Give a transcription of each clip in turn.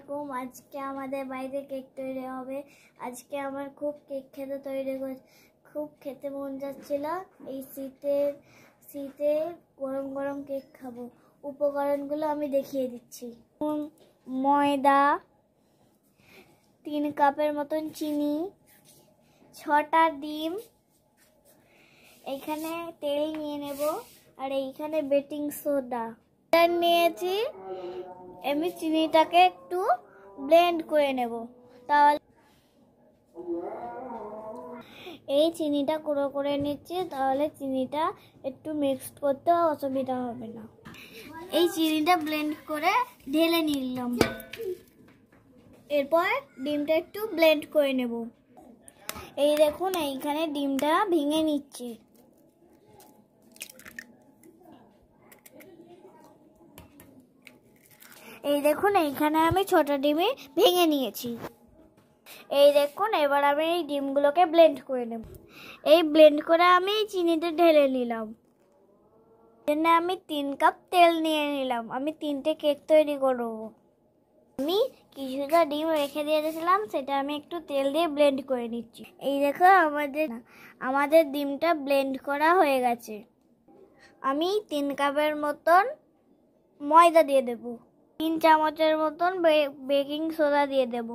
আলাইকুম। আজকে আমাদের বাড়িতে কেক তৈরি হবে। আজকে আমার খুব কেক খেতে মন যাচ্ছিল। এই শীতে গরম গরম কেক খাবো। উপকরণগুলো আমি দেখিয়ে দিচ্ছি। ময়দা, 3 কাপের মতন চিনি, 6টা ডিম, এইখানে তেল নিয়ে নেব, আর এইখানে বেকিং সোডা নিয়েছি। আমি চিনিটাকে একটু ব্লেন্ড করে নেব। তাহলে এই চিনিটা গুঁড়ো করে নিচ্ছি, তাহলে চিনিটা একটু মিক্সড করতে অসুবিধা হবে না। এই চিনিটা ব্লেন্ড করে ঢেলে নিলাম। এরপর ডিমটা একটু ব্লেন্ড করে নেব। এই দেখুন, এইখানে ডিমটা ভেঙে নিচ্ছি। এই দেখুন, এইখানে আমি 6টা ডিমই ভেঙে নিয়েছি। এই দেখুন, এবার আমি এই ডিমগুলোকে ব্লেন্ড করে নেব। এই ব্লেন্ড করে আমি চিনিতে ঢেলে নিলাম। জন্য আমি 3 কাপ তেল নিয়ে নিলাম। আমি 3টে কেক তৈরি করব। আমি কিছুটা ডিম রেখে দিয়েছিলাম, সেটা আমি একটু তেল দিয়ে ব্লেন্ড করে নিচ্ছি। এই দেখো, আমাদের ডিমটা ব্লেন্ড করা হয়ে গেছে। আমি 3 কাপের মতন ময়দা দিয়ে দেব। 3 চামচের মতন বেকিং সোডা দিয়ে দেব।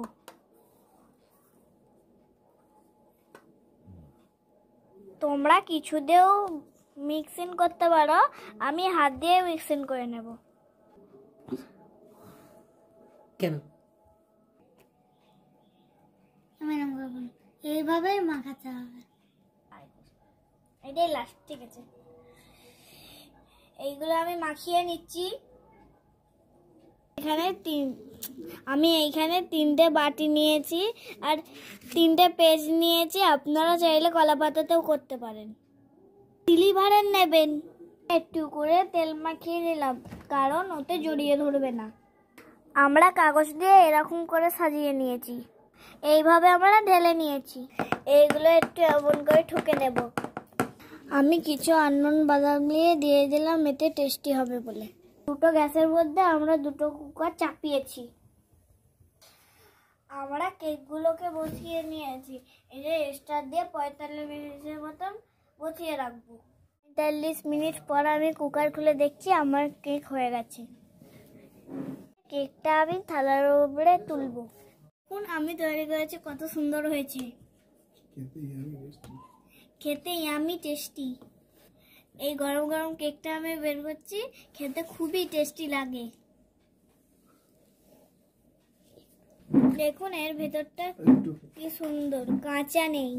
তোমরা কিছু দিয়েও মিক্সিং করতে পারো, আমি হাত দিয়ে মিক্সিং করে নেব। কেন এইভাবে মাখাতে হবে। এটাই লাস্ট, ঠিক আছে। এইগুলো আমি মাখিয়ে নিচ্ছি। আমি এইখানে 3টে বাটি নিয়েছি আর 3টে পেজ নিয়েছি। আপনারা চাইলে কলা পাতাতেও করতে পারেন। সিলিভারের নেবেন। একটু করে তেল মাখিয়ে নিলাম, কারণ ওতে জড়িয়ে ধরবে না। আমরা কাগজ দিয়ে এরকম করে সাজিয়ে নিয়েছি। এইভাবে আমরা ঢেলে নিয়েছি। এইগুলো একটু এমন করে ঠুকে নেব। আমি কিছু আলমন্ড বাদাম দিয়ে দিলাম, এতে টেস্টি হবে বলে। 2টো গ্যাসের মধ্যে আমরা 2টো কুকার চাপিয়েছি। আমরা কেকগুলোকে বসিয়ে নিয়েছি। এটা স্টার দিয়ে 45 মিনিটের মতন বসিয়ে রাখবো। 45 মিনিট পর আমি কুকার খুলে দেখছি আমার কেক হয়ে গেছে। কেকটা আমি থালার উপরে তুলবো। এখন আমি তৈরি করেছি, কত সুন্দর হয়েছে। খেতে ইয়ামি টেস্টি। এই গরম গরম কেকটা আমি বের করছি। খেতে খুবই টেস্টি লাগে। দেখুন, এর ভেতরটা কি সুন্দর, কাঁচা নেই।